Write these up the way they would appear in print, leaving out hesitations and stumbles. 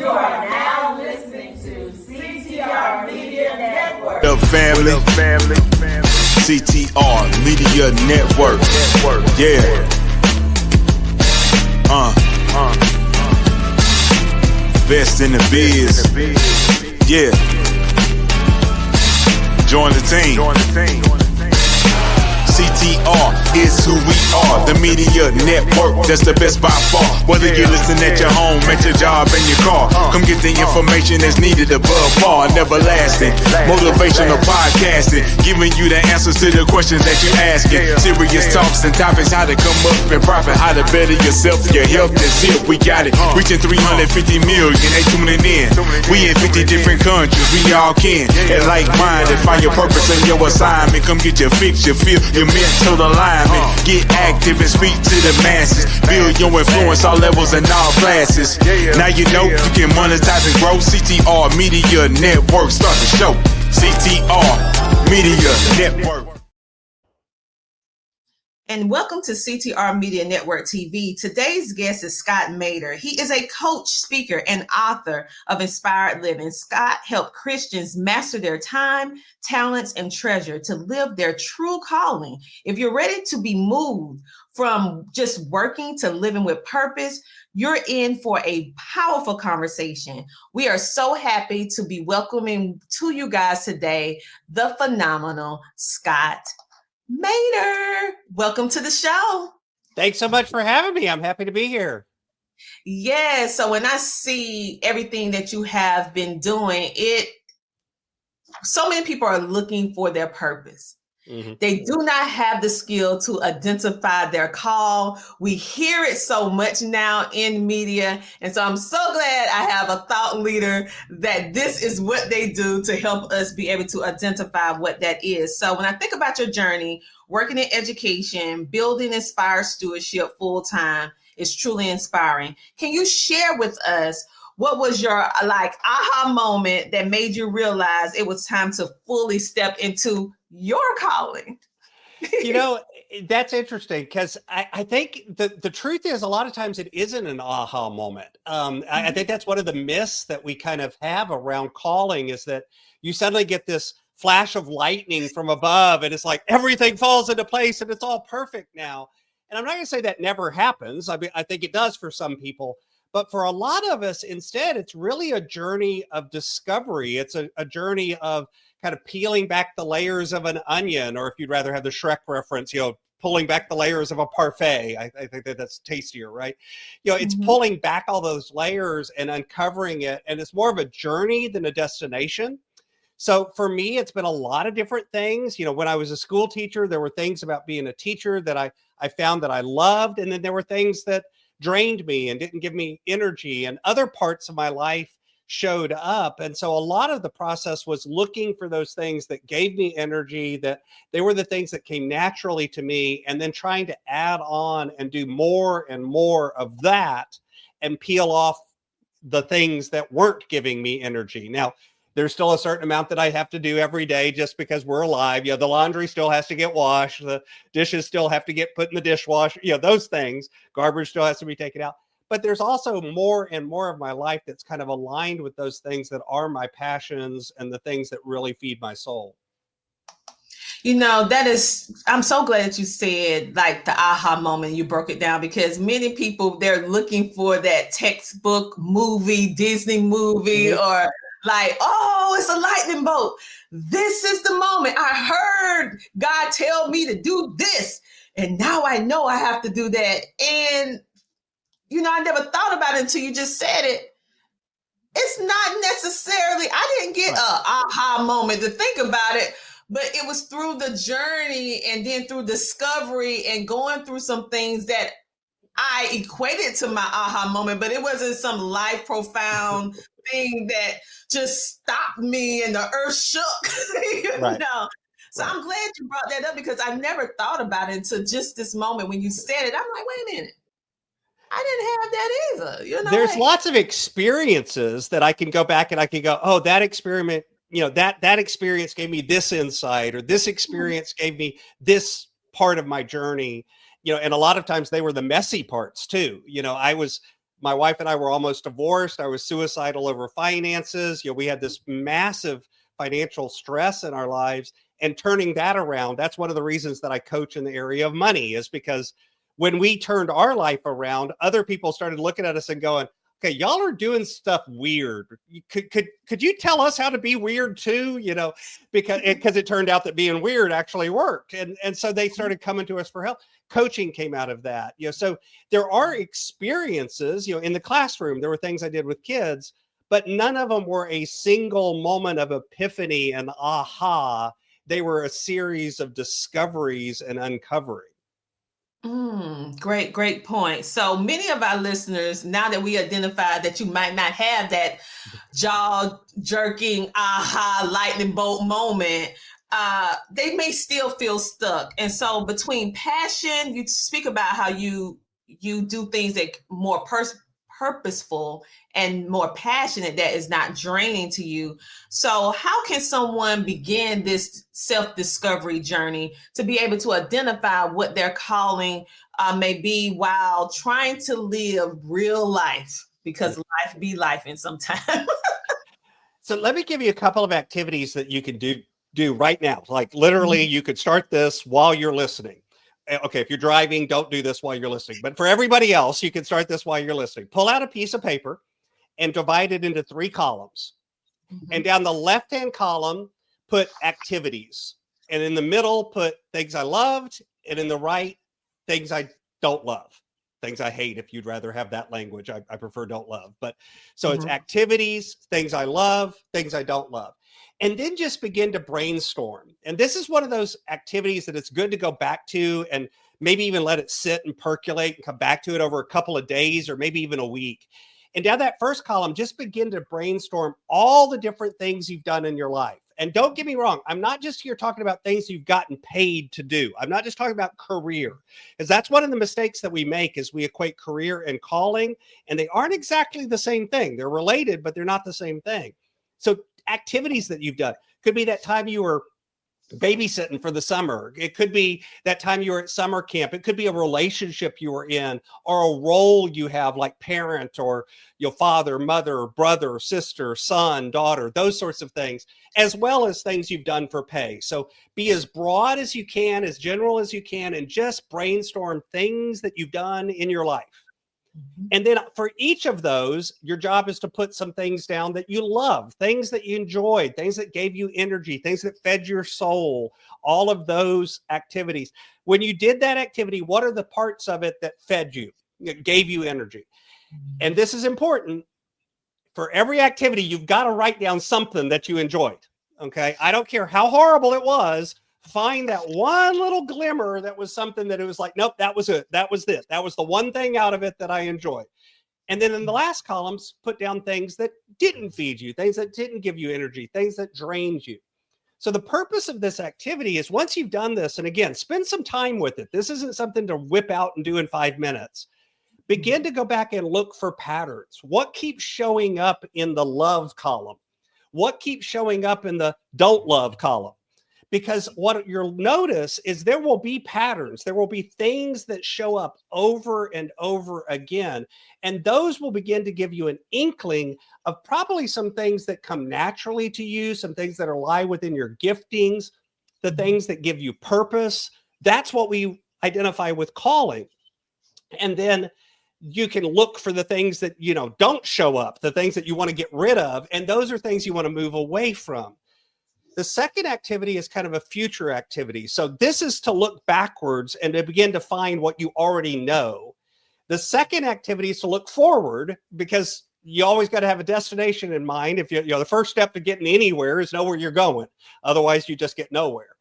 are now listening to CTR Media Network. The family. CTR Media Network. Yeah. Best in the biz. Yeah. Join the team. CTR is who we are, the media network, that's the best by far. Whether you listen at your home, at your job, in your car, come get the information that's needed above par. Never lasting, motivational podcasting, giving you the answers to the questions that you're asking. Serious talks and topics, how to come up and profit, how to better yourself, your health is here. We got it, reaching 350 million, they tuning in. We in 50 different countries, we all can. And like-minded, find your purpose and your assignment. Come get your fix, your feel, your mental alignment. Get active and speak to the masses. Build your influence all levels and all classes. Now you know you can monetize and grow. CTR Media Network. Start the show. CTR Media Network. And welcome to CTR Media Network TV. Today's guest is Scott Maderer. He is a coach, speaker, and author of Inspired Living. Scott helped Christians master their time, talents, and treasure to live their true calling. If you're ready to be moved from just working to living with purpose, you're in for a powerful conversation. We are so happy to be welcoming to you guys today the phenomenal Scott Maderer. Welcome to the show. Thanks so much for having me. I'm happy to be here. Yeah, so when I see everything that you have been doing, so many people are looking for their purpose. Mm-hmm. They do not have the skill to identify their call. We hear it so much now in media. And so I'm so glad I have a thought leader that this is what they do to help us be able to identify what that is. So when I think about your journey, working in education, building Inspired Stewardship full-time is truly inspiring. Can you share with us what was your aha moment that made you realize it was time to fully step into your calling? You know, that's interesting because I think the truth is a lot of times it isn't an aha moment. I think that's one of the myths that we kind of have around calling is that you suddenly get this flash of lightning from above and it's like everything falls into place and it's all perfect now. And I'm not going to say that never happens. I mean, I think it does for some people. But for a lot of us, instead, it's really a journey of discovery. It's a journey of kind of peeling back the layers of an onion, or if you'd rather have the Shrek reference, pulling back the layers of a parfait. I think that's tastier, right? It's pulling back all those layers and uncovering it. And it's more of a journey than a destination. So for me, it's been a lot of different things. When I was a school teacher, there were things about being a teacher that I found that I loved. And then there were things that drained me and didn't give me energy, and other parts of my life showed up. And so a lot of the process was looking for those things that gave me energy, that they were the things that came naturally to me, and then trying to add on and do more and more of that and peel off the things that weren't giving me energy. Now, there's still a certain amount that I have to do every day just because we're alive. The laundry still has to get washed. The dishes still have to get put in the dishwasher. Those things. Garbage still has to be taken out. But there's also more and more of my life that's kind of aligned with those things that are my passions and the things that really feed my soul. I'm so glad that you said the aha moment, you broke it down, because many people, they're looking for that textbook movie, Disney movie, or it's a lightning bolt. This is the moment. I heard God tell me to do this, and now I know I have to do that. And, I never thought about it until you just said it. It's not necessarily, I didn't get a aha moment to think about it, but it was through the journey and then through discovery and going through some things that I equated to my aha moment, but it wasn't some life profound thing that just stopped me and the earth shook. Right. So I'm glad you brought that up, because I never thought about it until just this moment when you said it. I'm like, wait a minute. I didn't have that either. There's lots of experiences that I can go back and I can go, oh, that experiment, that experience gave me this insight, or this experience gave me this part of my journey, and a lot of times they were the messy parts too. I was my wife and I were almost divorced. I was suicidal over finances. We had this massive financial stress in our lives, and turning that around. That's one of the reasons that I coach in the area of money, is because when we turned our life around, other people started looking at us and going, okay, y'all are doing stuff weird. Could you tell us how to be weird too? Because it turned out that being weird actually worked. And so they started coming to us for help. Coaching came out of that. So there are experiences, in the classroom, there were things I did with kids, but none of them were a single moment of epiphany and aha. They were a series of discoveries and uncovering. Great point. So many of our listeners, now that we identified that you might not have that jaw jerking, aha, lightning bolt moment, they may still feel stuck. And so between passion, you speak about how you do things that more purposeful and more passionate, that is not draining to you. So how can someone begin this self-discovery journey to be able to identify what their calling may be while trying to live real life? Because life be life in some time. So let me give you a couple of activities that you can do right now. Like literally, you could start this while you're listening. Okay, if you're driving, don't do this while you're listening. But for everybody else, you can start this while you're listening. Pull out a piece of paper and divide it into 3 columns. And down the left-hand column, put activities. And in the middle, put things I loved. And in the right, things I don't love. Things I hate, if you'd rather have that language. I prefer don't love. But so it's activities, things I love, things I don't love. And then just begin to brainstorm. And this is one of those activities that it's good to go back to and maybe even let it sit and percolate and come back to it over a couple of days or maybe even a week. And down that first column, just begin to brainstorm all the different things you've done in your life. And don't get me wrong, I'm not just here talking about things you've gotten paid to do. I'm not just talking about career, because that's one of the mistakes that we make, is we equate career and calling, and they aren't exactly the same thing. They're related, but they're not the same thing. So activities that you've done could be that time you were babysitting for the summer. It could be that time you were at summer camp. It could be a relationship you were in, or a role you have, like parent or your father, mother, brother, sister, son, daughter, those sorts of things, as well as things you've done for pay. So be as broad as you can, as general as you can, and just brainstorm things that you've done in your life. And then for each of those, your job is to put some things down that you love, things that you enjoyed, things that gave you energy, things that fed your soul, all of those activities. When you did that activity, what are the parts of it that fed you, that gave you energy? And this is important. For every activity, you've got to write down something that you enjoyed. Okay. I don't care how horrible it was. Find that one little glimmer that was something that it was like, nope, that was it. That was it. That was the one thing out of it that I enjoyed. And then in the last columns, put down things that didn't feed you, things that didn't give you energy, things that drained you. So the purpose of this activity is, once you've done this, and again, spend some time with it. This isn't something to whip out and do in 5 minutes. Begin to go back and look for patterns. What keeps showing up in the love column? What keeps showing up in the don't love column? Because what you'll notice is there will be patterns. There will be things that show up over and over again. And those will begin to give you an inkling of probably some things that come naturally to you, some things that lie within your giftings, the things that give you purpose. That's what we identify with calling. And then you can look for the things that, don't show up, the things that you want to get rid of. And those are things you want to move away from. The second activity is kind of a future activity. So this is to look backwards and to begin to find what you already know. The second activity is to look forward, because you always got to have a destination in mind. If the first step to getting anywhere is know where you're going. Otherwise, you just get nowhere.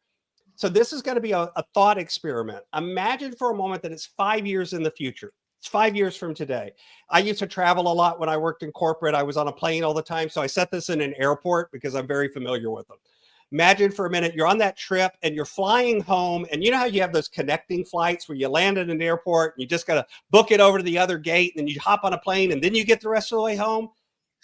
So this is going to be a thought experiment. Imagine for a moment that it's 5 years in the future. It's 5 years from today. I used to travel a lot when I worked in corporate. I was on a plane all the time. So I set this in an airport because I'm very familiar with them. Imagine for a minute, you're on that trip and you're flying home, and you know how you have those connecting flights where you land at an airport and you just got to book it over to the other gate, and then you hop on a plane and then you get the rest of the way home?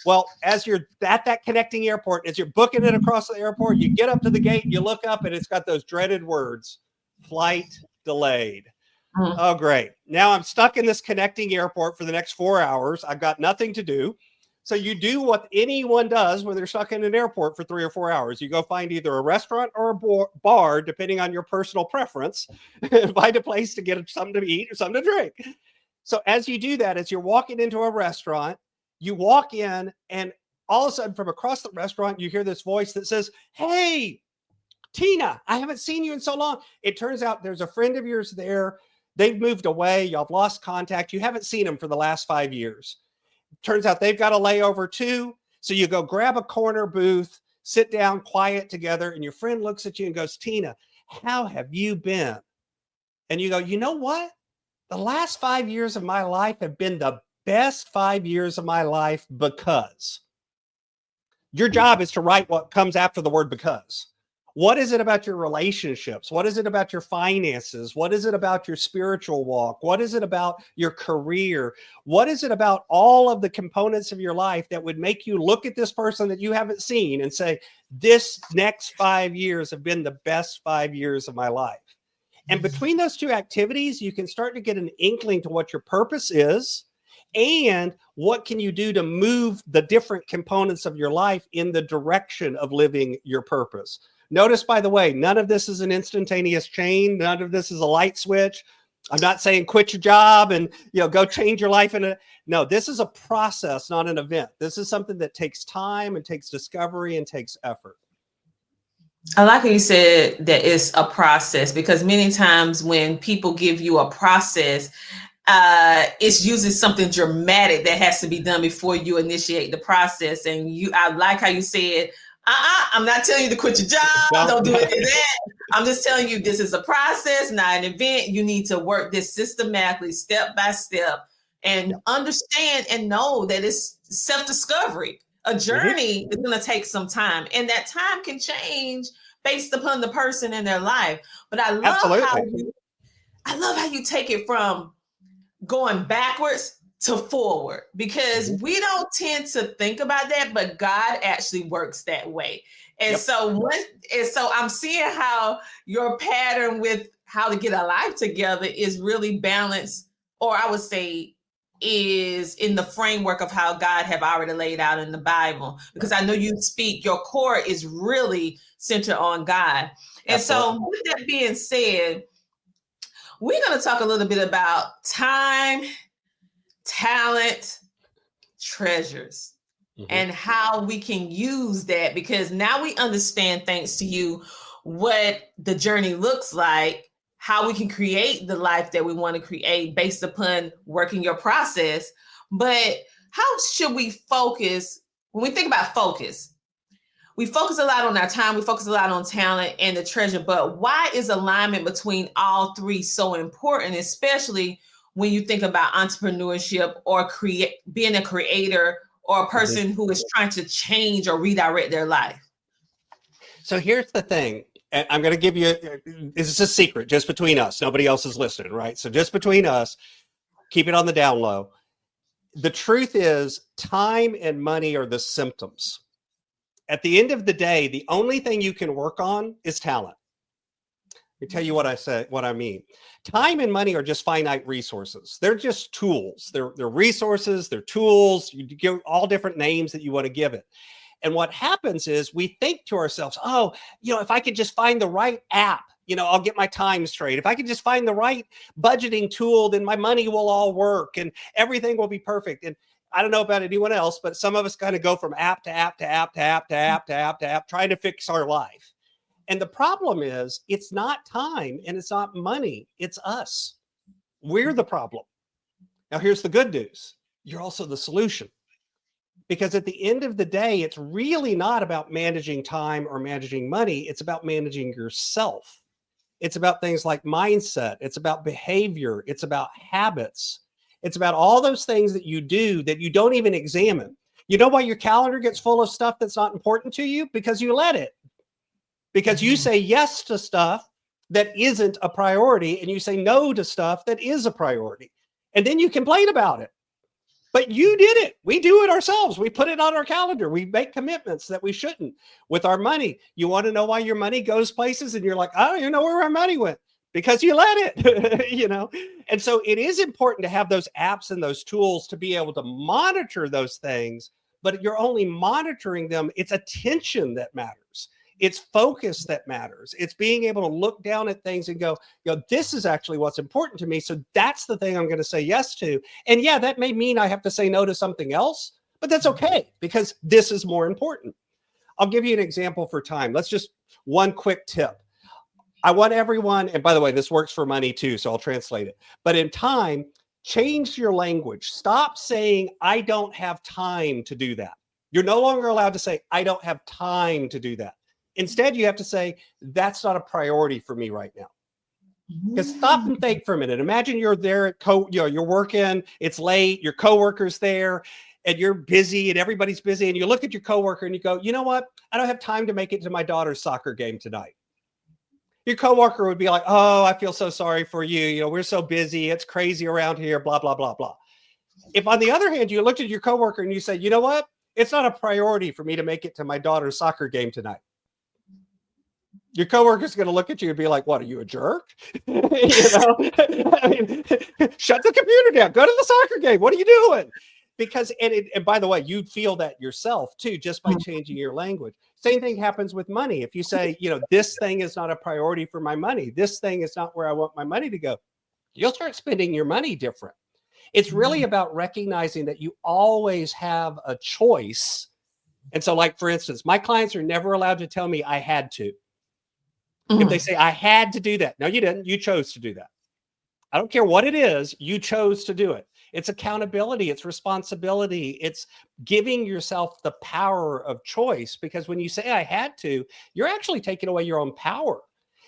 Well, as you're at that connecting airport, as you're booking it across the airport, you get up to the gate, you look up, and it's got those dreaded words, flight delayed. Oh, great. Now I'm stuck in this connecting airport for the next 4 hours. I've got nothing to do. So you do what anyone does when they're stuck in an airport for 3 or 4 hours. You go find either a restaurant or a bar, depending on your personal preference, and find a place to get something to eat or something to drink. So as you do that, as you're walking into a restaurant, you walk in and all of a sudden from across the restaurant, you hear this voice that says, "Hey, Tina, I haven't seen you in so long." It turns out there's a friend of yours there. They've moved away. Y'all have lost contact. You haven't seen them for the last 5 years. Turns out they've got a layover too. So you go grab a corner booth, sit down quiet together, and your friend looks at you and goes, "Tina, how have you been?" And you go, "You know what? The last 5 years of my life have been the best 5 years of my life because." Your job is to write what comes after the word "because." What is it about your relationships? What is it about your finances? What is it about your spiritual walk? What is it about your career? What is it about all of the components of your life that would make you look at this person that you haven't seen and say, "This next 5 years have been the best 5 years of my life"? And between those two activities, you can start to get an inkling to what your purpose is and what can you do to move the different components of your life in the direction of living your purpose. Notice, by the way, none of this is an instantaneous change. None of this is a light switch. I'm not saying quit your job and go change your life no, this is a process, not an event. This is something that takes time and takes discovery and takes effort. I like how you said that it's a process, because many times when people give you a process, it's usually something dramatic that has to be done before you initiate the process. And I like how you said, I'm not telling you to quit your job. Don't do any of that. I'm just telling you this is a process, not an event. You need to work this systematically, step by step, and understand and know that it's self-discovery. A journey is going to take some time, and that time can change based upon the person in their life. But I love how you take it from going backwards to forward, because we don't tend to think about that, but God actually works that way. And so I'm seeing how your pattern with how to get a life together is really balanced, or I would say is in the framework of how God have already laid out in the Bible, because I know your core is really centered on God. And so with that being said, we're going to talk a little bit about time, talent, treasures, and how we can use that, because now we understand, thanks to you, what the journey looks like, how we can create the life that we want to create based upon working your process. But how should we focus when we think about focus? We focus a lot on our time, we focus a lot on talent and the treasure, but why is alignment between all three so important, especially when you think about entrepreneurship or being a creator or a person who is trying to change or redirect their life? So here's the thing. And I'm going to give you, it's a secret just between us. Nobody else is listening, right? So just between us, keep it on the down low. The truth is, time and money are the symptoms. At the end of the day, the only thing you can work on is talent. Let me tell you what I mean. Time and money are just finite resources. They're just tools. They're resources, they're tools. You give all different names that you want to give it. And what happens is we think to ourselves, if I could just find the right app, I'll get my time straight. If I could just find the right budgeting tool, then my money will all work and everything will be perfect. And I don't know about anyone else, but some of us kind of go from app to app to app to app to app to app to app, trying to fix our life. And the problem is, it's not time and it's not money. It's us. We're the problem. Now, here's the good news. You're also the solution. Because at the end of the day, it's really not about managing time or managing money. It's about managing yourself. It's about things like mindset. It's about behavior. It's about habits. It's about all those things that you do that you don't even examine. You know why your calendar gets full of stuff that's not important to you? Because you let it. Because you say yes to stuff that isn't a priority, and you say no to stuff that is a priority. And then you complain about it. But you did it. We do it ourselves. We put it on our calendar. We make commitments that we shouldn't. With our money, you want to know why your money goes places and you're like, I don't even know where our money went. because you let it, you know? And so it is important to have those apps and those tools to be able to monitor those things, but you're only monitoring them. It's attention that matters. It's focus that matters. It's being able to look down at things and go, you know, this is actually what's important to me. So that's the thing I'm going to say yes to. And yeah, that may mean I have to say no to something else, but that's okay because this is more important. I'll give you an example for time. Let's just one quick tip. I want everyone, and by the way, this works for money too, so I'll translate it. But in time, change your language. Stop saying, I don't have time to do that. You're no longer allowed to say, I don't have time to do that. Instead, you have to say, that's not a priority for me right now. Because stop and think for a minute. Imagine you're there at you're working, it's late, your coworker's there, and you're busy and everybody's busy. And you look at your coworker and you go, you know what? I don't have time to make it to my daughter's soccer game tonight. Your coworker would be like, oh, I feel so sorry for you. You know, we're so busy. It's crazy around here, blah, blah, blah, blah. If on the other hand, you looked at your coworker and you say, you know what? It's not a priority for me to make it to my daughter's soccer game tonight. Your coworker's going to look at you and be like, what, are you a jerk? You know, I mean, shut the computer down, go to the soccer game. What are you doing? Because, and by the way, you'd feel that yourself too, just by changing your language. Same thing happens with money. If you say, you know, this thing is not a priority for my money, this thing is not where I want my money to go, you'll start spending your money different. It's really about recognizing that you always have a choice. And so, like, for instance, my clients are never allowed to tell me I had to. If they say, I had to do that. No, you didn't. You chose to do that. I don't care what it is. You chose to do it. It's accountability. It's responsibility. It's giving yourself the power of choice, because when you say I had to, you're actually taking away your own power.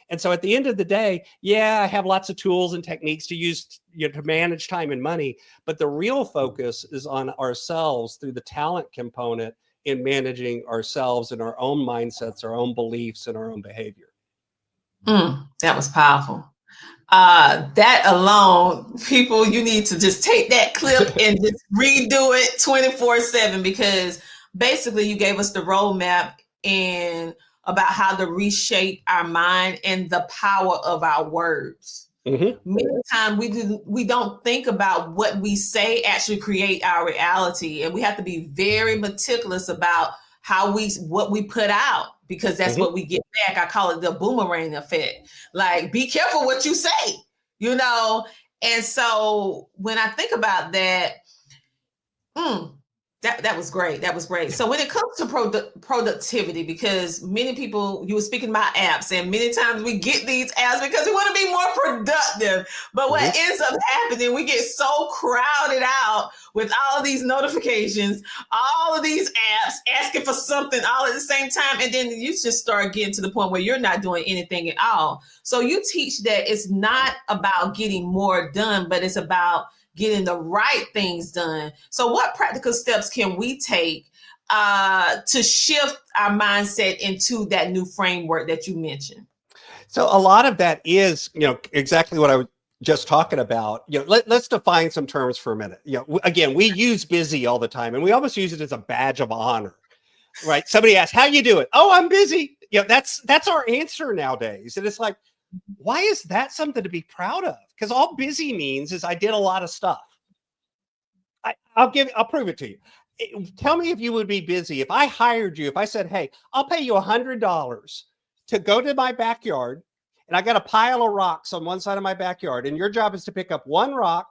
And so at the end of the day, yeah, I have lots of tools and techniques to use, you know, to manage time and money. But the real focus is on ourselves through the talent component in managing ourselves and our own mindsets, our own beliefs, and our own behavior. That was powerful. That alone, people, you need to just take that clip and just redo it 24/7, because basically you gave us the roadmap and about how to reshape our mind and the power of our words. Many times we don't think about what we say actually create our reality, and we have to be very meticulous about what we put out, because that's what we get back. I call it the boomerang effect. Like, be careful what you say, you know? And so when I think about that, that was great. That was great. So when it comes to productivity, because many people, you were speaking about apps, and many times we get these apps because we want to be more productive. But what ends up happening, we get so crowded out with all of these notifications, all of these apps asking for something all at the same time. And then you just start getting to the point where you're not doing anything at all. So you teach that it's not about getting more done, but it's about getting the right things done. So what practical steps can we take to shift our mindset into that new framework that you mentioned? So a lot of that is, you know, exactly what I was just talking about. You know, let's define some terms for a minute. You know, again, we use busy all the time, and we almost use it as a badge of honor, right? Somebody asks, how you doing? Oh, I'm busy. You know, that's our answer nowadays. And it's like, why is that something to be proud of? Because all busy means is I did a lot of stuff. I'll prove it to you. Tell me if you would be busy. If I hired you, if I said, hey, I'll pay you $100 to go to my backyard, and I got a pile of rocks on one side of my backyard, and your job is to pick up one rock,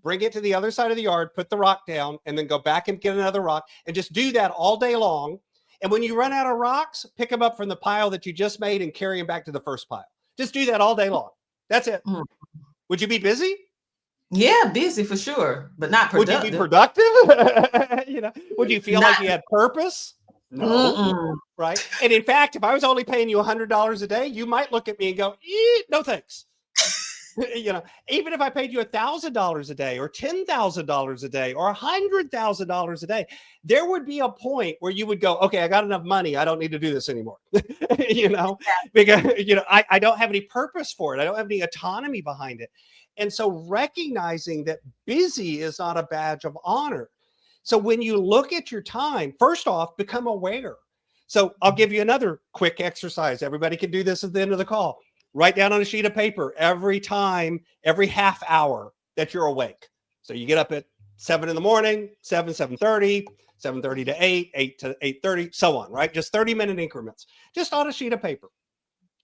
bring it to the other side of the yard, put the rock down, and then go back and get another rock, and just do that all day long. And when you run out of rocks, pick them up from the pile that you just made and carry them back to the first pile. Just do that all day long. That's it. Would you be busy? Yeah, busy for sure, but not productive. Would you be productive? You know, would you feel like you had purpose? No. Right. And in fact, if I was only paying you $100 a day, you might look at me and go, no, thanks. You know, even if I paid you $1,000 a day or $10,000 a day or $100,000 a day, there would be a point where you would go, okay, I got enough money. I don't need to do this anymore. You know, because, you know, I don't have any purpose for it. I don't have any autonomy behind it. And so recognizing that busy is not a badge of honor. So when you look at your time, first off, become aware. So I'll give you another quick exercise. Everybody can do this at the end of the call. Write down on a sheet of paper every half hour that you're awake. So you get up at 7 in the morning, 7:30, 7:30 to 8, 8 to 8:30, so on, right? Just 30-minute increments, just on a sheet of paper.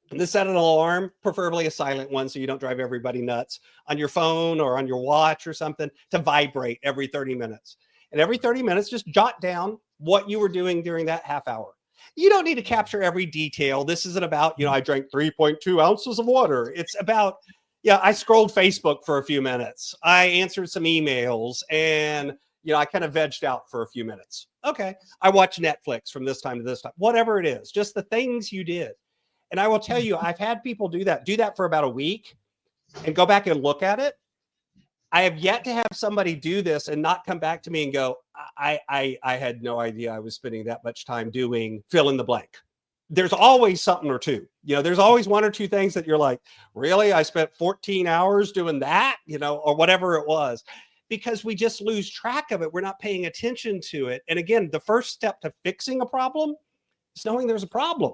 And then set an alarm, preferably a silent one so you don't drive everybody nuts, on your phone or on your watch or something, to vibrate every 30 minutes. And every 30 minutes, just jot down what you were doing during that half hour. You don't need to capture every detail. This isn't about, I drank 3.2 ounces of water. It's about, I scrolled Facebook for a few minutes. I answered some emails and, I kind of vegged out for a few minutes. Okay. I watched Netflix from this time to this time, whatever it is, just the things you did. And I will tell you, I've had people do that for about a week and go back and look at it. I have yet to have somebody do this and not come back to me and go, I had no idea I was spending that much time doing fill in the blank. There's always something or two, there's always one or two things that you're like, really? I spent 14 hours doing that, or whatever it was, because we just lose track of it. We're not paying attention to it. And again, the first step to fixing a problem is knowing there's a problem.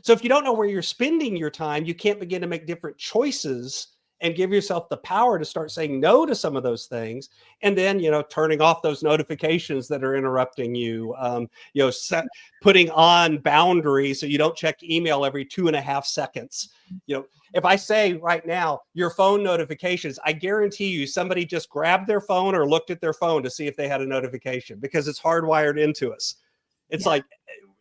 So if you don't know where you're spending your time, you can't begin to make different choices and give yourself the power to start saying no to some of those things. And then, turning off those notifications that are interrupting you, putting on boundaries so you don't check email every 2.5 seconds. If I say right now, your phone notifications, I guarantee you somebody just grabbed their phone or looked at their phone to see if they had a notification, because it's hardwired into us. It's like,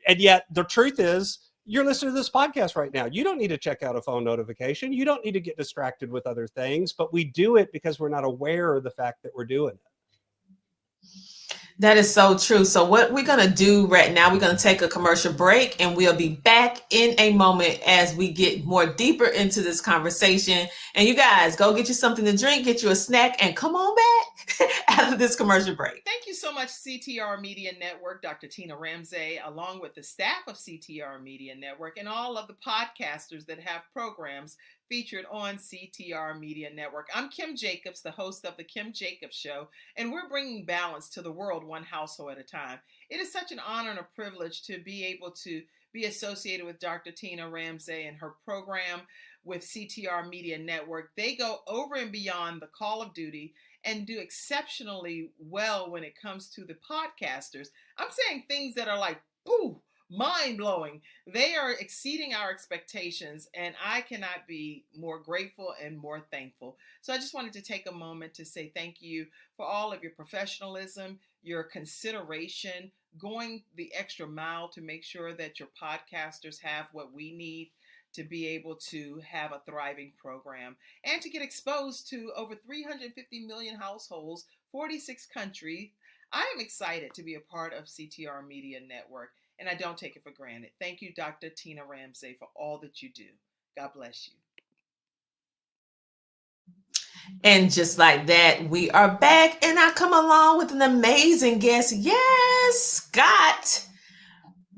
and yet the truth is, you're listening to this podcast right now. You don't need to check out a phone notification. You don't need to get distracted with other things, but we do it because we're not aware of the fact that we're doing it. That is so true. So what we're going to do right now, we're going to take a commercial break, and we'll be back in a moment as we get more deeper into this conversation. And you guys, go get you something to drink, get you a snack, and come on back after this commercial break. Thank you so much, CTR Media Network, Dr. Tina Ramsey, along with the staff of CTR Media Network and all of the podcasters that have programs featured on CTR Media Network. I'm Kim Jacobs, the host of The Kim Jacobs Show, and we're bringing balance to the world one household at a time. It is such an honor and a privilege to be able to be associated with Dr. Tina Ramsey and her program with CTR Media Network. They go over and beyond the call of duty and do exceptionally well when it comes to the podcasters. I'm saying things that are like, ooh, mind-blowing. They are exceeding our expectations, and I cannot be more grateful and more thankful. So I just wanted to take a moment to say thank you for all of your professionalism, your consideration, going the extra mile to make sure that your podcasters have what we need to be able to have a thriving program and to get exposed to over 350 million households, 46 countries. I am excited to be a part of CTR Media Network, and I don't take it for granted. Thank you, Dr. Tina Ramsey, for all that you do. God bless you. And just like that, we are back, and I come along with an amazing guest. Yes, Scott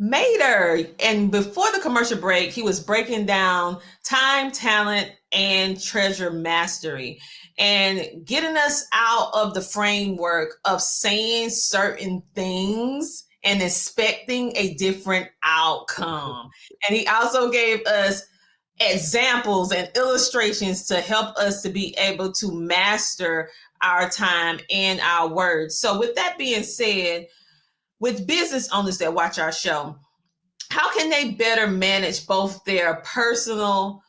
Maderer. And before the commercial break, he was breaking down time, talent, and treasure mastery, and getting us out of the framework of saying certain things and expecting a different outcome. And he also gave us examples and illustrations to help us to be able to master our time and our words. So with that being said, with business owners that watch our show, how can they better manage both their personal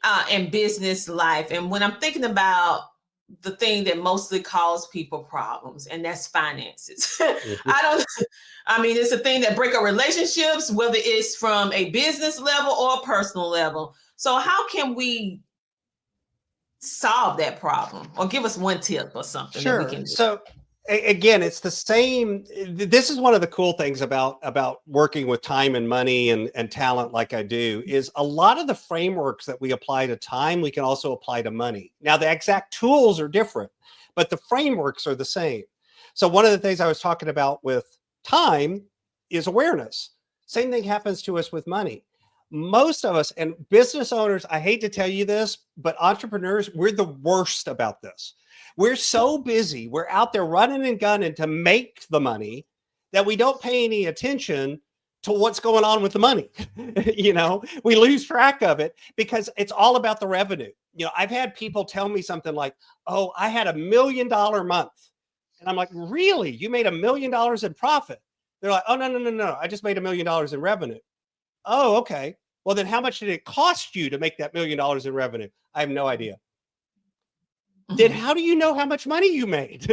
and business life? And when I'm thinking about the thing that mostly causes people problems, and that's finances. It's a thing that breaks up relationships, whether it's from a business level or a personal level. So how can we solve that problem, or give us one tip or something that we can do? So again, it's the same. This is one of the cool things about working with time and money and talent like I do, is a lot of the frameworks that we apply to time, we can also apply to money. Now, the exact tools are different, but the frameworks are the same. So one of the things I was talking about with time is awareness. Same thing happens to us with money. Most of us, and business owners, I hate to tell you this, but entrepreneurs, we're the worst about this. We're so busy. We're out there running and gunning to make the money that we don't pay any attention to what's going on with the money. We lose track of it because it's all about the revenue. I've had people tell me something like, oh, I had $1 million month. And I'm like, really? You made $1 million in profit? They're like, oh, no. I just made $1 million in revenue. Oh, okay. Well, then how much did it cost you to make that $1 million in revenue? I have no idea. Then how do you know how much money you made?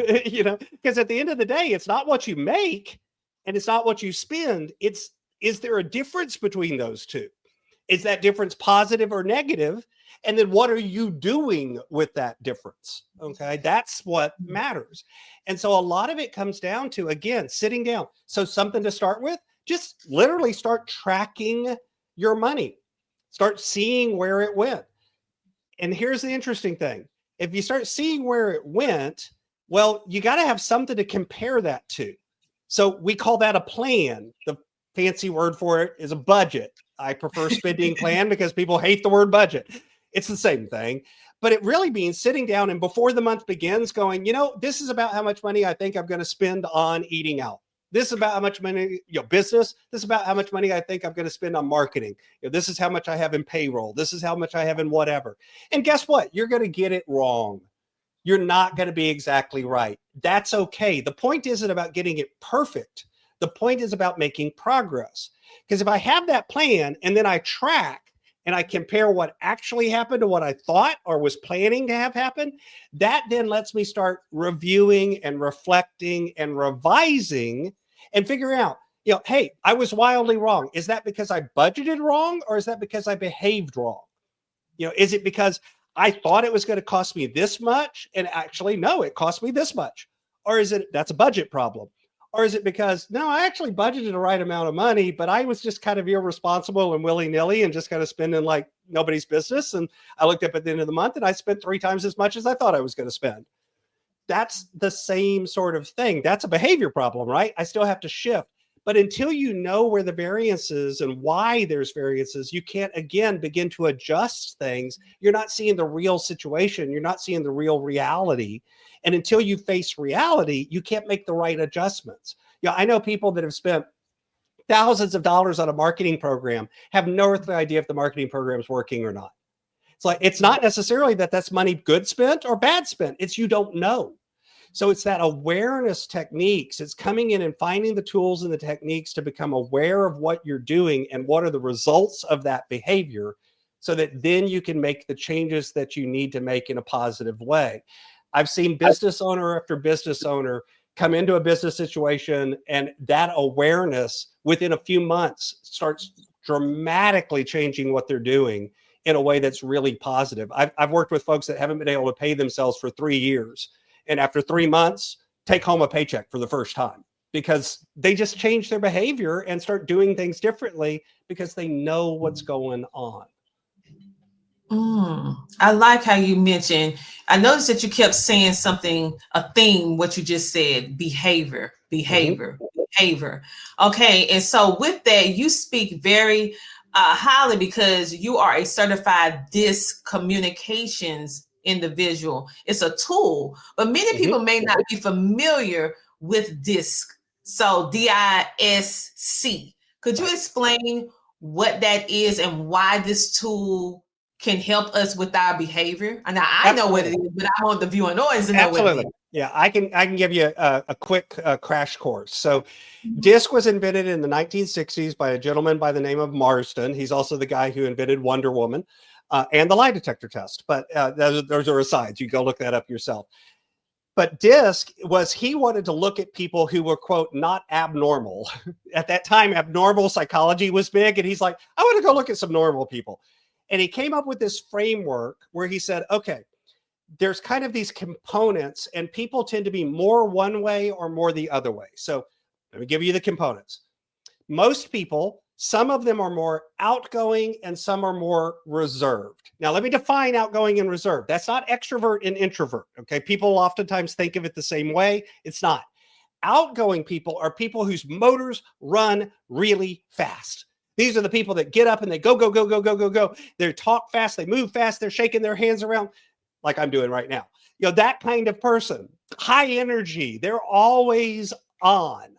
Because at the end of the day, it's not what you make and it's not what you spend. Is there a difference between those two? Is that difference positive or negative? And then what are you doing with that difference? Okay, that's what matters. And so a lot of it comes down to, again, sitting down. So something to start with, just literally start tracking your money. Start seeing where it went. And here's the interesting thing. If you start seeing where it went, well, you got to have something to compare that to. So we call that a plan. The fancy word for it is a budget. I prefer spending plan because people hate the word budget. It's the same thing, but it really means sitting down and before the month begins going, this is about how much money I think I'm going to spend on eating out. This is about how much money, business. This is about how much money I think I'm going to spend on marketing. This is how much I have in payroll. This is how much I have in whatever. And guess what? You're going to get it wrong. You're not going to be exactly right. That's okay. The point isn't about getting it perfect. The point is about making progress. Because if I have that plan and then I track and I compare what actually happened to what I thought or was planning to have happen, that then lets me start reviewing and reflecting and revising and figure out, hey, I was wildly wrong. Is that because I budgeted wrong or is that because I behaved wrong? Is it because I thought it was going to cost me this much and actually, no, it cost me this much? Or is it that's a budget problem? Or is it because, no, I actually budgeted the right amount of money, but I was just kind of irresponsible and willy-nilly and just kind of spending like nobody's business. And I looked up at the end of the month and I spent 3 times as much as I thought I was going to spend. That's the same sort of thing. That's a behavior problem, right? I still have to shift. But until you know where the variance is and why there's variances, you can't, again, begin to adjust things. You're not seeing the real situation. You're not seeing the real reality. And until you face reality, you can't make the right adjustments. I know people that have spent thousands of dollars on a marketing program, have no earthly idea if the marketing program is working or not. It's like, it's not necessarily that that's money good spent or bad spent. It's you don't know. So it's that awareness techniques. It's coming in and finding the tools and the techniques to become aware of what you're doing and what are the results of that behavior so that then you can make the changes that you need to make in a positive way. I've seen business owner after business owner come into a business situation and that awareness within a few months starts dramatically changing what they're doing in a way that's really positive. I've worked with folks that haven't been able to pay themselves for 3 years. And after 3 months, take home a paycheck for the first time because they just change their behavior and start doing things differently because they know what's going on. I like how you mentioned, I noticed that you kept saying something, a theme, what you just said, behavior. Okay. And so with that, you speak very highly because you are a certified DISC communications individual. It's a tool, but many people may not be familiar with DISC. So DISC. Could you explain what that is and why this tool can help us with our behavior? And I know what it is, but I want the viewer noise to know what it is. Yeah, I can give you a quick crash course. So DISC was invented in the 1960s by a gentleman by the name of Marsden. He's also the guy who invented Wonder Woman and the lie detector test. But those are asides. You go look that up yourself. But DISC he wanted to look at people who were, quote, not abnormal. At that time, abnormal psychology was big. And he's like, I want to go look at some normal people. And he came up with this framework where he said, okay, there's kind of these components and people tend to be more one way or more the other way. So let me give you the components. Most people, some of them are more outgoing and some are more reserved. Now, let me define outgoing and reserved. That's not extrovert and introvert. Okay. People oftentimes think of it the same way. It's not. Outgoing people are people whose motors run really fast. These are the people that get up and they go. They talk fast. They move fast. They're shaking their hands around like I'm doing right now. That kind of person, high energy. They're always on.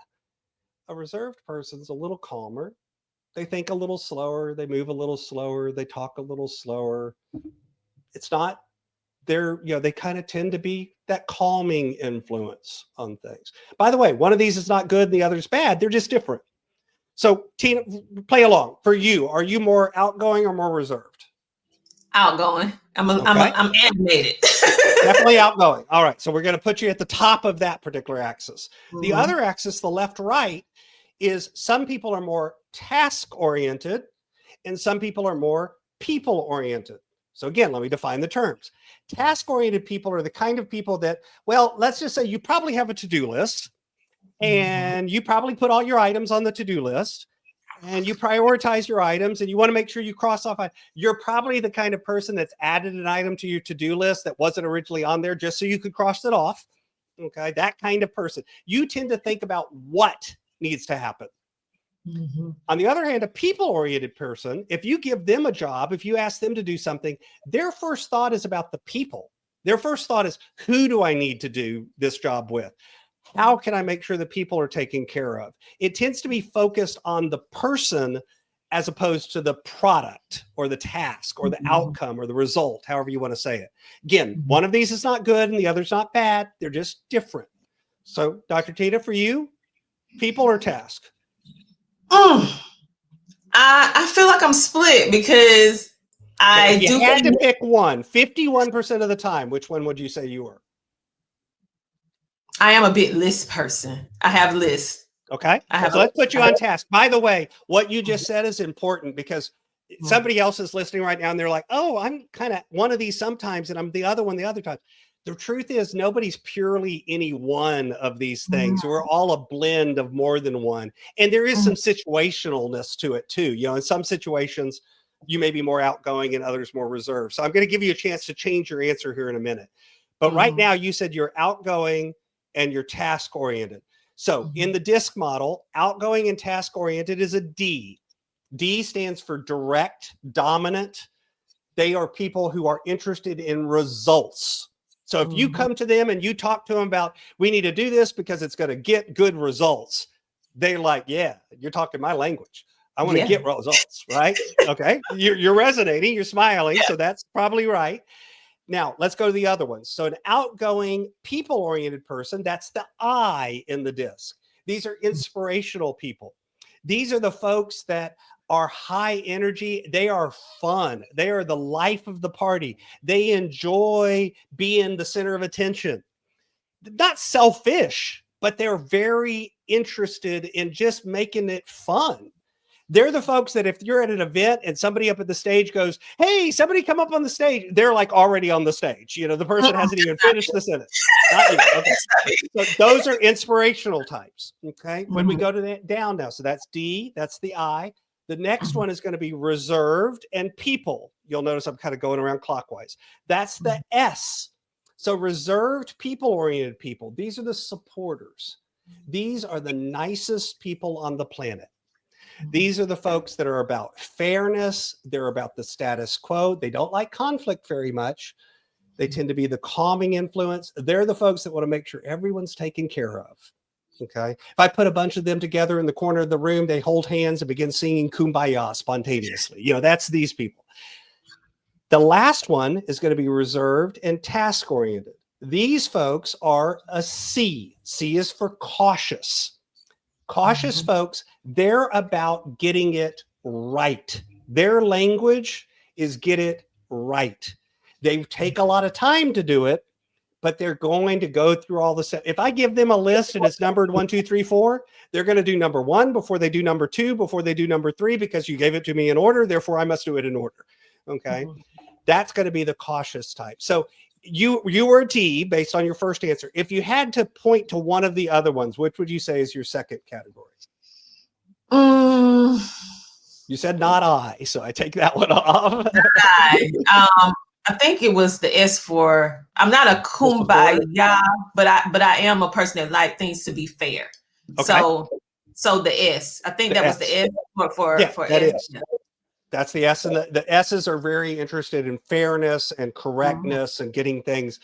a reserved person's a little calmer. They think a little slower. They move a little slower. They talk a little slower. It's not, they kind of tend to be that calming influence on things. By the way, one of these is not good and the other is bad. They're just different. So Tina, play along. For you, are you more outgoing or more reserved? Outgoing. I'm animated. Definitely outgoing. All right. So we're going to put you at the top of that particular axis. Mm-hmm. The other axis, the left-right, is some people are more task-oriented and some people are more people-oriented. So again, let me define the terms. Task-oriented people are the kind of people that, well, let's just say you probably have a to-do list and you probably put all your items on the to-do list and you prioritize your items and you want to make sure you cross off. You're probably the kind of person that's added an item to your to-do list that wasn't originally on there just so you could cross it off. Okay, that kind of person. You tend to think about what needs to happen. Mm-hmm. On the other hand, a people-oriented person, if you give them a job, if you ask them to do something, their first thought is about the people. Their first thought is, who do I need to do this job with? How can I make sure that people are taken care of? It tends to be focused on the person as opposed to the product or the task or the outcome or the result, however you want to say it. Again, one of these is not good and the other's not bad. They're just different. So, Dr. Tina, for you, people or task? I feel like I'm split because if you had to pick one, 51% of the time, which one would you say you were? I am a bit list person. I have lists. Okay. So let's put you on task. By the way, what you just said is important because somebody else is listening right now and they're like, oh, I'm kind of one of these sometimes and I'm the other one the other time. The truth is nobody's purely any one of these things. We're all a blend of more than one. And there is some situationalness to it too. In some situations, you may be more outgoing and others more reserved. So I'm going to give you a chance to change your answer here in a minute. But right now you said you're outgoing and you're task-oriented. So in the DISC model, outgoing and task-oriented is a D. D stands for direct, dominant. They are people who are interested in results. So if you come to them and you talk to them about, we need to do this because it's going to get good results, they're like, yeah, you're talking my language. I want to get results, right? Okay. You're resonating, you're smiling. So that's probably right. Now, let's go to the other ones. So an outgoing, people-oriented person, that's the I in the DISC. These are inspirational people. These are the folks that are high energy. They are fun. They are the life of the party. They enjoy being the center of attention. Not selfish, but they're very interested in just making it fun. They're the folks that if you're at an event and somebody up at the stage goes, hey, somebody come up on the stage, they're like already on the stage. The person hasn't even finished the sentence. Not you. Okay. So those are inspirational types. Okay. When we go to that down now, so that's D, that's the I. The next one is going to be reserved and people. You'll notice I'm kind of going around clockwise. That's the S. So reserved, people-oriented people. These are the supporters. These are the nicest people on the planet. These are the folks that are about fairness. They're about the status quo. They don't like conflict very much. They tend to be the calming influence. They're the folks that want to make sure everyone's taken care of. Okay. If I put a bunch of them together in the corner of the room, they hold hands and begin singing Kumbaya spontaneously. That's these people. The last one is going to be reserved and task-oriented. These folks are a C. C is for cautious. Cautious folks, they're about getting it right. Their language is get it right. They take a lot of time to do it, but they're going to go through all the steps. If I give them a list and it's numbered 1, 2, 3, 4, they're going to do number 1 before they do number 2, before they do number 3, because you gave it to me in order. Therefore, I must do it in order. Okay. That's going to be the cautious type. So you were a T based on your first answer. If you had to point to one of the other ones, which would you say is your second category? You said not I, so I take that one off. I think it was the S for, I'm not a kumbaya, but I am a person that like things to be fair. Okay. So the S, I think that was the S for that S. is. That's the S, and the S's are very interested in fairness and correctness and getting things,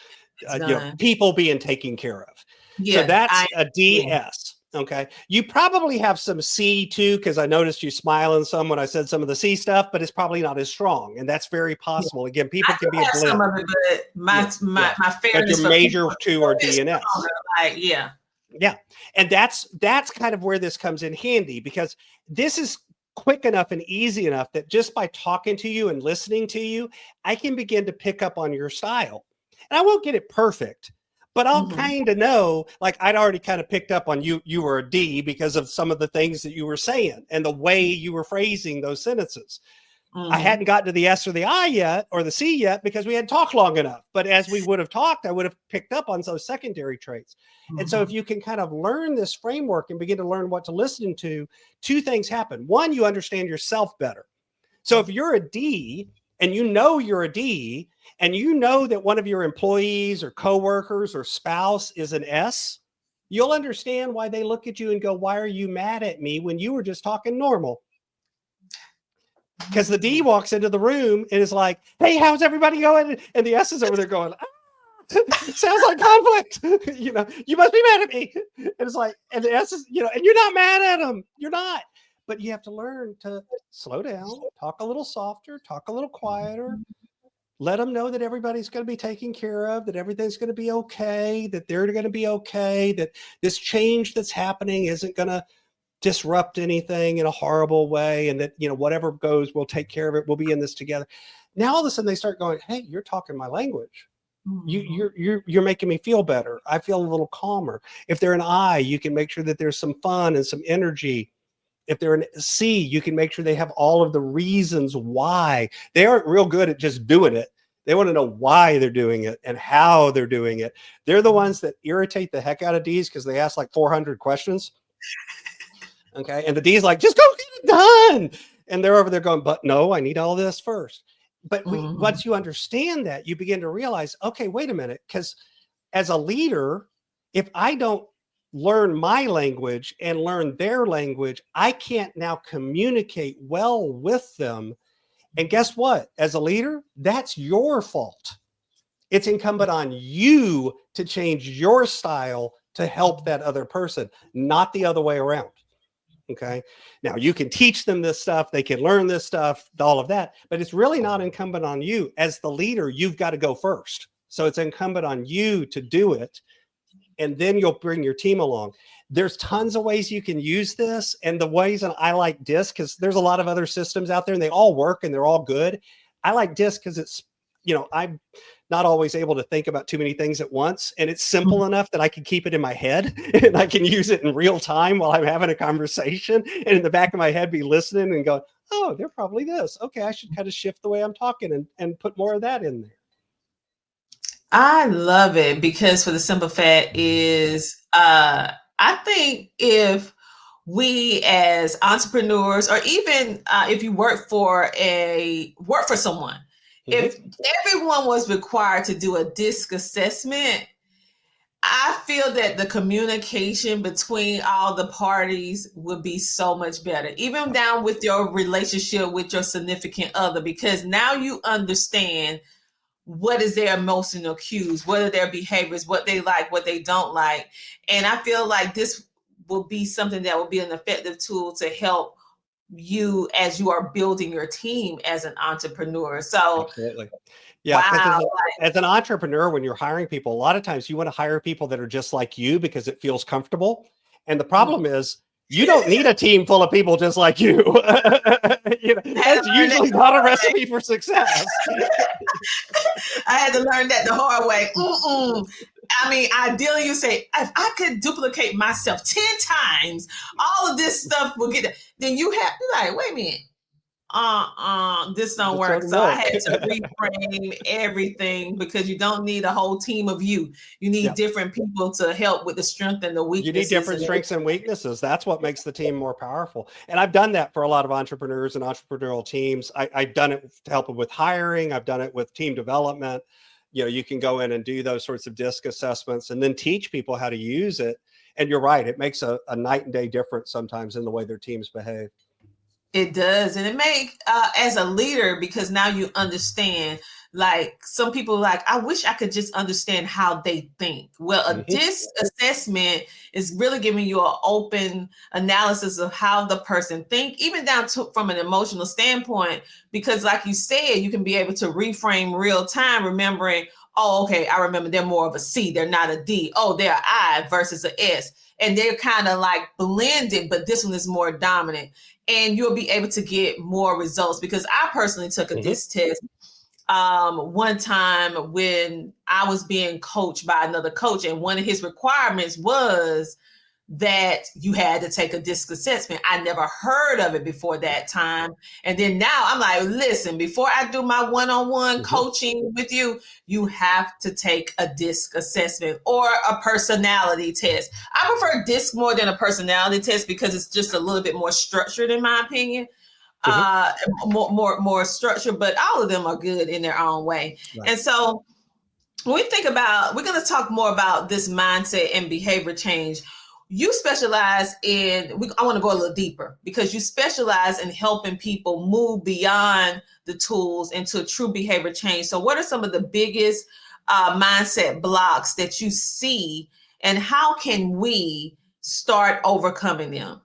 people being taken care of. Yeah, so that's a DS. Okay. You probably have some C too, because I noticed you smiling some when I said some of the C stuff, but it's probably not as strong. And that's very Yeah. possible. Again, people I can do be a have some blend. of it, but Yeah. my But your fairness for major people is two a are bit DNS. stronger. Like, yeah. Yeah. And that's kind of where this comes in handy, because this is quick enough and easy enough that just by talking to you and listening to you, I can begin to pick up on your style. And I won't get it perfect, but I'll kind of know, like I'd already kind of picked up on you were a D because of some of the things that you were saying and the way you were phrasing those sentences. I hadn't gotten to the S or the I yet, or the C yet, because we hadn't talked long enough. But as we would have talked, I would have picked up on those secondary traits. And so if you can kind of learn this framework and begin to learn what to listen to, two things happen. One, you understand yourself better. So if you're a D and you know you're a D, and you know that one of your employees or coworkers or spouse is an S, you'll understand why they look at you and go, why are you mad at me when you were just talking normal? Because the D walks into the room and is like, hey, how's everybody going? And the S is over there going, sounds like conflict. You must be mad at me. And it's like, and the S is, and you're not mad at them. You're not. But you have to learn to slow down, talk a little softer, talk a little quieter. Let them know that everybody's going to be taken care of, that everything's going to be okay, that they're going to be okay, that this change that's happening isn't going to disrupt anything in a horrible way, and that whatever goes, we'll take care of it, we'll be in this together. Now all of a sudden they start going, hey, you're talking my language. You're making me feel better. I feel a little calmer. If they're an I, you can make sure that there's some fun and some energy. If they're an C, you can make sure they have all of the reasons why. They aren't real good at just doing it. They want to know why they're doing it and how they're doing it. They're the ones that irritate the heck out of Ds because they ask like 400 questions. Okay. And the D's like, just go get it done. And they're over there going, but no, I need all this first. But once you understand that, you begin to realize, okay, wait a minute. Because as a leader, if I don't learn my language and learn their language, I can't now communicate well with them. And guess what? As a leader, that's your fault. It's incumbent on you to change your style to help that other person, not the other way around. Okay. Now you can teach them this stuff. They can learn this stuff, all of that, but it's really not incumbent on you. As the leader, you've got to go first. So it's incumbent on you to do it. And then you'll bring your team along. There's tons of ways you can use this. And the ways that I like DISC, because there's a lot of other systems out there and they all work and they're all good. I like DISC because it's, I'm not always able to think about too many things at once. And it's simple enough that I can keep it in my head and I can use it in real time while I'm having a conversation, and in the back of my head be listening and going, oh, they're probably this. Okay, I should kind of shift the way I'm talking and put more of that in there. I love it because for the simple fact is, I think if we as entrepreneurs, or even if you work for someone, if everyone was required to do a DISC assessment, I feel that the communication between all the parties would be so much better, even down with your relationship with your significant other, because now you understand what is their emotional cues, what are their behaviors, what they like, what they don't like. And I feel like this will be something that will be an effective tool to help you as you are building your team as an entrepreneur. So absolutely. Yeah, because as an entrepreneur, when you're hiring people, a lot of times you want to hire people that are just like you because it feels comfortable. And the problem is you don't need a team full of people just like you. That's usually not a recipe for success. I had to learn that the hard way. I mean, ideally, you say, if I could duplicate myself 10 times, all of this stuff will get it. Then you have to like, wait a minute. This don't work. So I had to reframe everything, because you don't need a whole team of you. You need different people to help with the strength and the weaknesses. You need different strengths and weaknesses. That's what makes the team more powerful. And I've done that for a lot of entrepreneurs and entrepreneurial teams. I've done it to help them with hiring. I've done it with team development. You can go in and do those sorts of DISC assessments and then teach people how to use it. And you're right. It makes a night and day difference sometimes in the way their teams behave. It does. And it make as a leader, because now you understand, like some people like, I wish I could just understand how they think. Well, a DISC assessment is really giving you an open analysis of how the person think, even down to from an emotional standpoint, because like you said, you can be able to reframe real time, remembering, oh, okay, I remember they're more of a C, they're not a D. Oh, they're I versus a S. And they're kind of like blended, but this one is more dominant. And you'll be able to get more results, because I personally took a DISC test one time when I was being coached by another coach, and one of his requirements was that you had to take a DISC assessment. I never heard of it before that time. And then now I'm like, listen, before I do my one-on-one coaching with you, you have to take a DISC assessment or a personality test. I prefer DISC more than a personality test because it's just a little bit more structured, in my opinion. More structured, but all of them are good in their own way. Right. And so when we think about, we're going to talk more about this mindset and behavior change. You specialize in, I want to go a little deeper, because you specialize in helping people move beyond the tools into a true behavior change. So what are some of the biggest mindset blocks that you see, and how can we start overcoming them?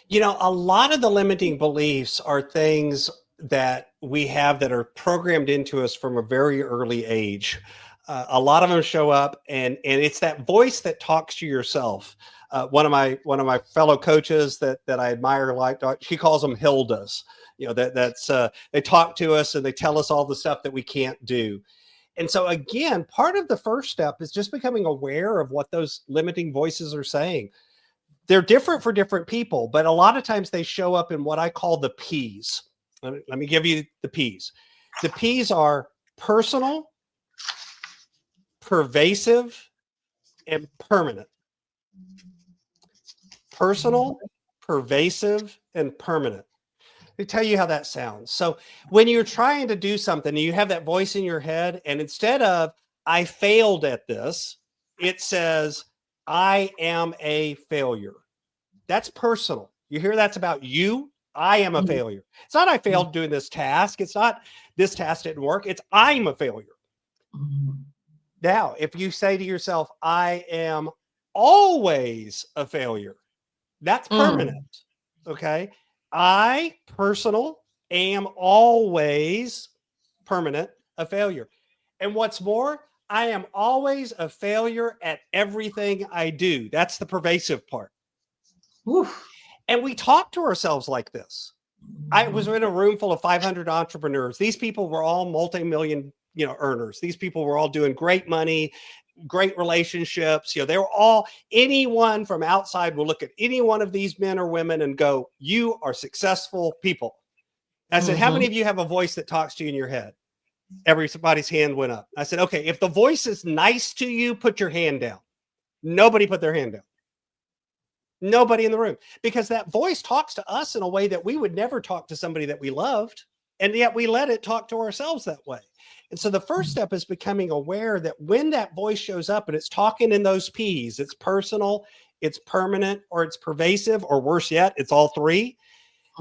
You know, a lot of the limiting beliefs are things that we have that are programmed into us from a very early age. A lot of them show up, and it's that voice that talks to yourself. One of my fellow coaches that I admire, like, she calls them Hildas. You know, that's they talk to us and they tell us all the stuff that we can't do. And so again, part of the first step is just becoming aware of what those limiting voices are saying. They're different for different people, but a lot of times they show up in what I call the P's. Let me give you the P's. The P's are personal, pervasive, and permanent. Personal, pervasive, and permanent. Let me tell you how that sounds. So when you're trying to do something and you have that voice in your head, and instead of I failed at this, it says I am a failure. That's personal. You hear that's about you. I am a failure. It's not I failed doing this task. It's not this task didn't work. It's I'm a failure. Now, if you say to yourself, I am always a failure, that's permanent. Okay. I, personal, am always permanent, a failure. And what's more, I am always a failure at everything I do. That's the pervasive part. Oof. And we talk to ourselves like this. I was in a room full of 500 entrepreneurs. These people were all multi-million, earners. These people were all doing great money, great relationships. They were all, anyone from outside will look at any one of these men or women and go, you are successful people. I said, how many of you have a voice that talks to you in your head? Everybody's hand went up. I said, okay, if the voice is nice to you, put your hand down. Nobody put their hand down. Nobody in the room, because that voice talks to us in a way that we would never talk to somebody that we loved. And yet we let it talk to ourselves that way. And so the first step is becoming aware that when that voice shows up and it's talking in those P's, it's personal, it's permanent, or it's pervasive, or worse yet, it's all three.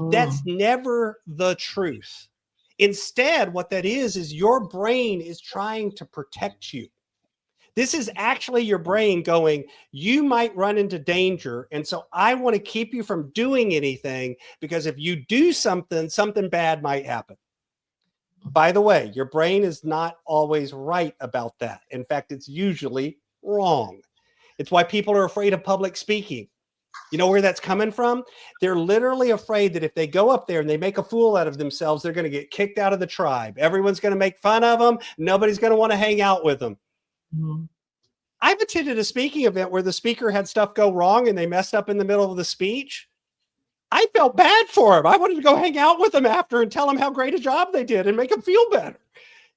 That's never the truth. Instead, what that is your brain is trying to protect you. This is actually your brain going, you might run into danger. And so I want to keep you from doing anything, because if you do something, something bad might happen. By the way, your brain is not always right about that. In fact, it's usually wrong. It's why people are afraid of public speaking. You know where that's coming from? They're literally afraid that if they go up there and they make a fool out of themselves, they're going to get kicked out of the tribe. Everyone's going to make fun of them. Nobody's going to want to hang out with them. I've attended a speaking event where the speaker had stuff go wrong and they messed up in the middle of the speech. I felt bad for him. I wanted to go hang out with them after and tell them how great a job they did and make them feel better.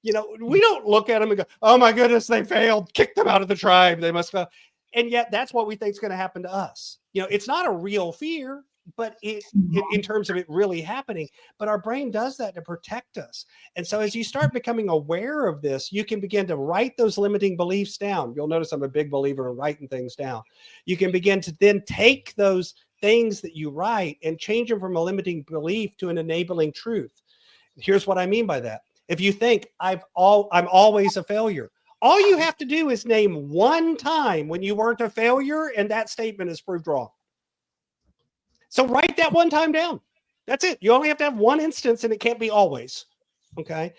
We don't look at them and go, oh my goodness, they failed, kick them out of the tribe. They must go. And yet that's what we think is going to happen to us. It's not a real fear, but in terms of it really happening, but our brain does that to protect us. And so as you start becoming aware of this, you can begin to write those limiting beliefs down. You'll notice I'm a big believer in writing things down. You can begin to then take those things that you write and change them from a limiting belief to an enabling truth. Here's what I mean by that. If you think I'm always a failure, all you have to do is name one time when you weren't a failure, and that statement is proved wrong. So write that one time down. That's it. You only have to have one instance, and it can't be always. Okay.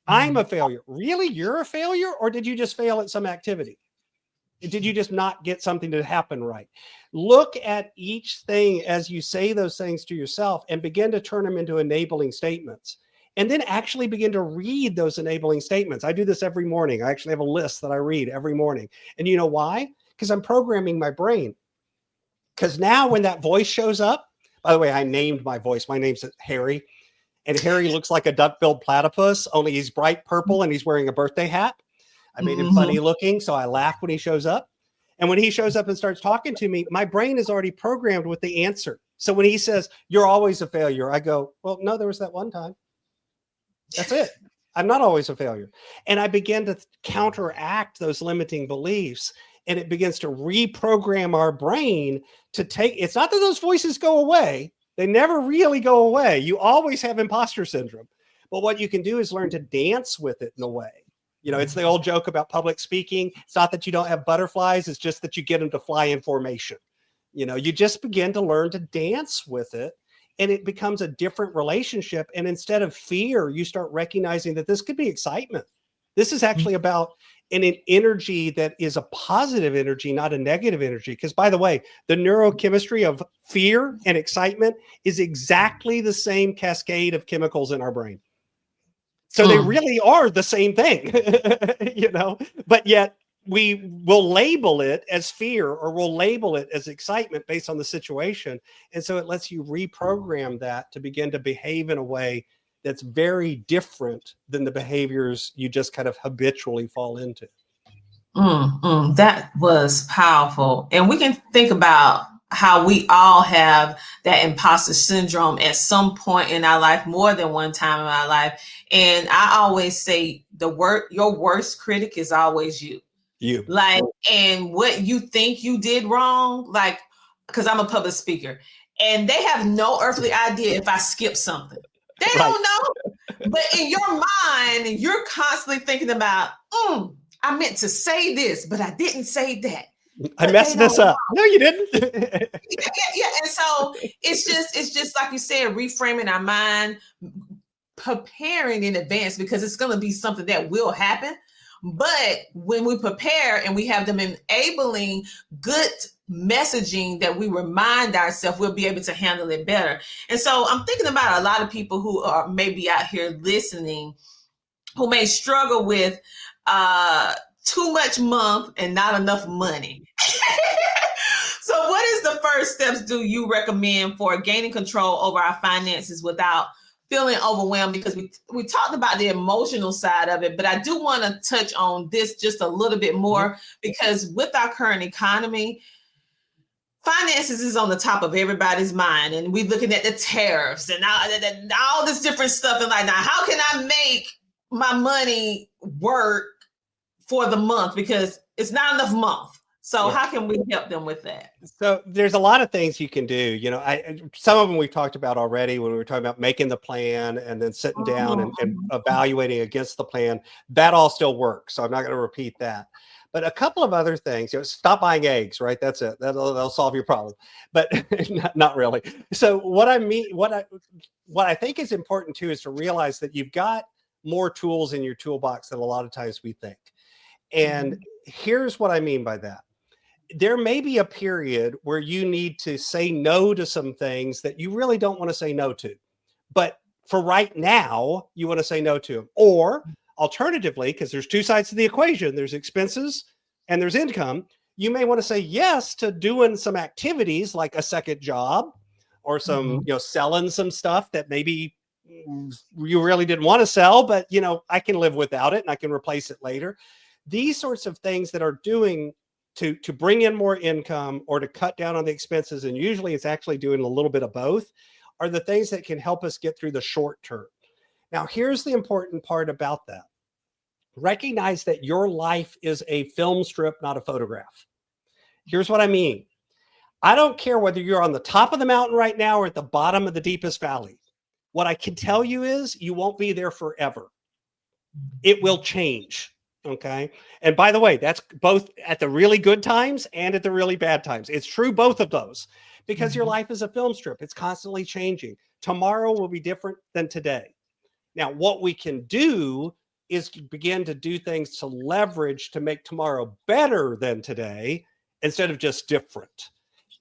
I'm a failure. Really? You're a failure? Or did you just fail at some activity? Did you just not get something to happen right? Look at each thing as you say those things to yourself and begin to turn them into enabling statements. And then actually begin to read those enabling statements. I do this every morning. I actually have a list that I read every morning. And you know why? Because I'm programming my brain. Because now when that voice shows up, by the way, I named my voice. My name's Harry. And Harry looks like a duck-billed platypus, only he's bright purple and he's wearing a birthday hat. I made him funny looking, so I laugh when he shows up. And when he shows up and starts talking to me, my brain is already programmed with the answer. So when he says, "You're always a failure," I go, "Well, no, there was that one time. That's it. I'm not always a failure." And I begin to counteract those limiting beliefs, and it begins to reprogram our brain to take, it's not that those voices go away. They never really go away. You always have imposter syndrome. But what you can do is learn to dance with it in a way. You know, it's the old joke about public speaking. It's not that you don't have butterflies. It's just that you get them to fly in formation. You know, you just begin to learn to dance with it, and it becomes a different relationship. And instead of fear, you start recognizing that this could be excitement. This is actually about an energy that is a positive energy, not a negative energy. Because by the way, the neurochemistry of fear and excitement is exactly the same cascade of chemicals in our brain. So they really are the same thing, you know, but yet we will label it as fear or we'll label it as excitement based on the situation. And so it lets you reprogram that to begin to behave in a way that's very different than the behaviors you just kind of habitually fall into. That was powerful. And we can think about how we all have that imposter syndrome at some point in our life, more than one time in our life. And I always say your worst critic is always you. Like, and what you think you did wrong, like, because I'm a public speaker, and they have no earthly idea if I skip something. They don't know. But in your mind, you're constantly thinking about, I meant to say this, but I didn't say that. I messed this up. No, you didn't. Yeah. And so it's just like you said, reframing our mind, preparing in advance, because it's going to be something that will happen. But when we prepare and we have them enabling good messaging that we remind ourselves, we'll be able to handle it better. And so I'm thinking about a lot of people who are maybe out here listening, who may struggle with too much month and not enough money. So what is the first steps do you recommend for gaining control over our finances without feeling overwhelmed? Because we talked about the emotional side of it, but I do want to touch on this just a little bit more, because with our current economy, finances is on the top of everybody's mind, and we're looking at the tariffs and all this different stuff. And like, now, how can I make my money work for the month? Because it's not enough month. So how can we help them with that? So there's a lot of things you can do. You know, some of them we've talked about already when we were talking about making the plan and then sitting down and evaluating against the plan. That all still works. So I'm not going to repeat that. But a couple of other things, you know, stop buying eggs, right? That's it. That'll solve your problem. But not really. So what I think is important too is to realize that you've got more tools in your toolbox than a lot of times we think. And here's what I mean by that. There may be a period where you need to say no to some things that you really don't want to say no to. But for right now, you want to say no to them. Or alternatively, because there's two sides to the equation, there's expenses and there's income, you may want to say yes to doing some activities like a second job or some, you know, selling some stuff that maybe you really didn't want to sell, but, you know, I can live without it and I can replace it later. These sorts of things that are doing to bring in more income or to cut down on the expenses, and usually it's actually doing a little bit of both, are the things that can help us get through the short term. Now, here's the important part about that. Recognize that your life is a film strip, not a photograph. Here's what I mean. I don't care whether you're on the top of the mountain right now or at the bottom of the deepest valley. What I can tell you is you won't be there forever. It will change. Okay. And by the way, that's both at the really good times and at the really bad times. It's true, both of those, because your life is a film strip. It's constantly changing. Tomorrow will be different than today. Now, what we can do is begin to do things to leverage to make tomorrow better than today instead of just different.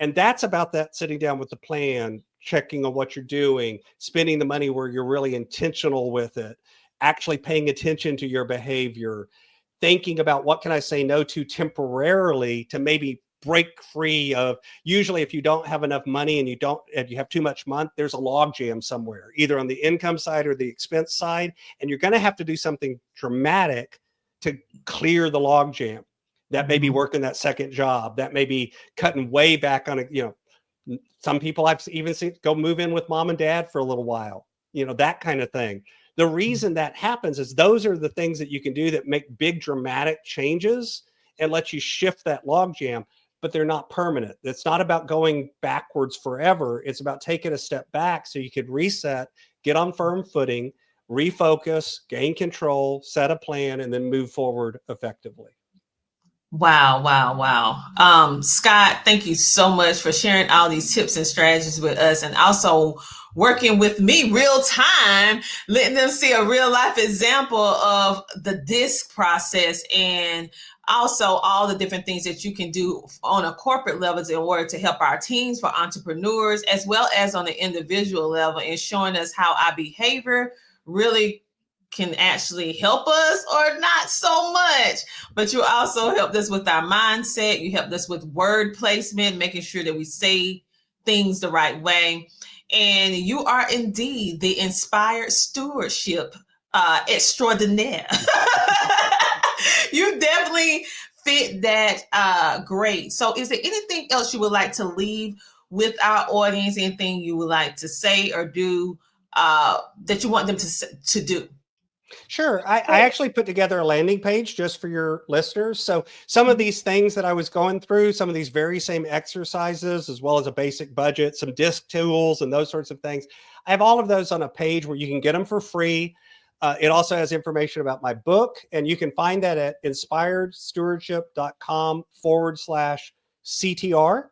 And that's about that sitting down with the plan, checking on what you're doing, spending the money where you're really intentional with it, actually paying attention to your behavior, thinking about what can I say no to temporarily to maybe break free of. Usually if you don't have enough money and you have too much money, there's a log jam somewhere, either on the income side or the expense side. And you're going to have to do something dramatic to clear the log jam. That may be working that second job. That may be cutting way back on some people I've even seen go move in with mom and dad for a little while, that kind of thing. The reason that happens is those are the things that you can do that make big dramatic changes and let you shift that log jam, but they're not permanent. It's not about going backwards forever. It's about taking a step back so you could reset, get on firm footing, refocus, gain control, set a plan, and then move forward effectively. Wow. Scott, thank you so much for sharing all these tips and strategies with us, and also working with me real time, letting them see a real life example of the DISC process, and also all the different things that you can do on a corporate level in order to help our teams, for entrepreneurs, as well as on the individual level, and showing us how our behavior really can actually help us or not so much. But you also helped us with our mindset. You helped us with word placement, making sure that we say things the right way. And you are indeed the inspired stewardship extraordinaire. You definitely fit that great. So is there anything else you would like to leave with our audience? Anything you would like to say or do that you want them to do? Sure. I actually put together a landing page just for your listeners. So some of these things that I was going through, some of these very same exercises, as well as a basic budget, some DISC tools and those sorts of things. I have all of those on a page where you can get them for free. It also has information about my book, and you can find that at inspiredstewardship.com/CTR.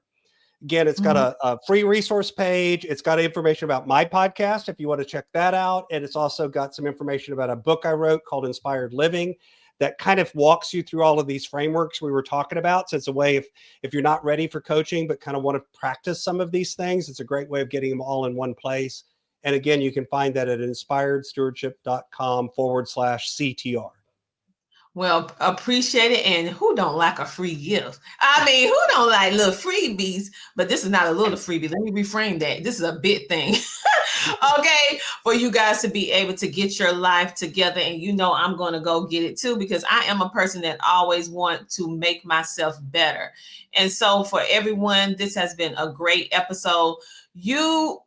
Again, it's got a free resource page. It's got information about my podcast if you want to check that out. And it's also got some information about a book I wrote called Inspired Living that kind of walks you through all of these frameworks we were talking about. So it's a way, if you're not ready for coaching, but kind of want to practice some of these things, it's a great way of getting them all in one place. And again, you can find that at inspiredstewardship.com/CTR. Well, appreciate it. And who don't like a free gift? I mean, who don't like little freebies? But this is not a little freebie. Let me reframe that. This is a big thing. Okay, for you guys to be able to get your life together. And I'm going to go get it too, because I am a person that always want to make myself better. And so for everyone, this has been a great episode.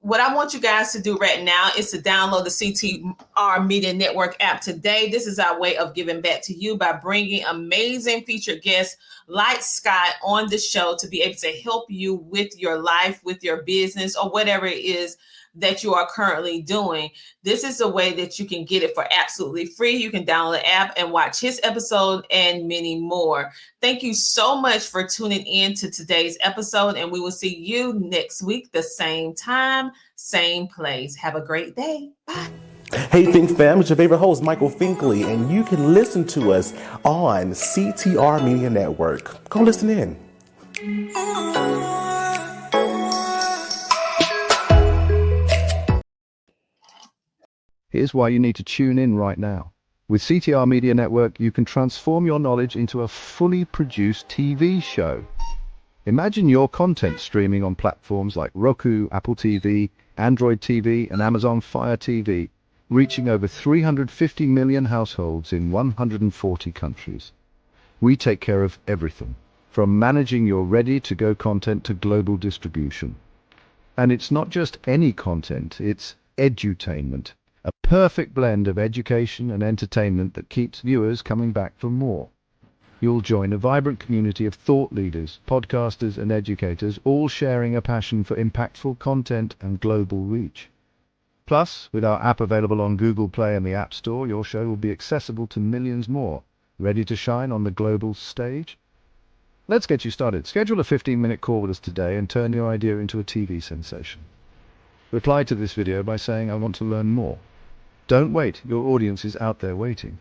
What I want you guys to do right now is to download the CTR Media Network app today. This is our way of giving back to you by bringing amazing featured guests like Scott on the show to be able to help you with your life, with your business, or whatever it is that you are currently doing. This is a way that you can get it for absolutely free. You can download the app and watch his episode and many more. Thank you so much for tuning in to today's episode, and we will see you next week, the same time, same place. Have a great day. Bye. Hey Think Fam, it's your favorite host, Michael Finkley, and you can listen to us on CTR Media Network. Go listen in. Here's why you need to tune in right now. With CTR Media Network, you can transform your knowledge into a fully produced TV show. Imagine your content streaming on platforms like Roku, Apple TV, Android TV, and Amazon Fire TV, reaching over 350 million households in 140 countries. We take care of everything, from managing your ready-to-go content to global distribution. And it's not just any content, it's edutainment. A perfect blend of education and entertainment that keeps viewers coming back for more. You'll join a vibrant community of thought leaders, podcasters, and educators, all sharing a passion for impactful content and global reach. Plus, with our app available on Google Play and the App Store, your show will be accessible to millions more, ready to shine on the global stage. Let's get you started. Schedule a 15-minute call with us today and turn your idea into a TV sensation. Reply to this video by saying, "I want to learn more." Don't wait, your audience is out there waiting.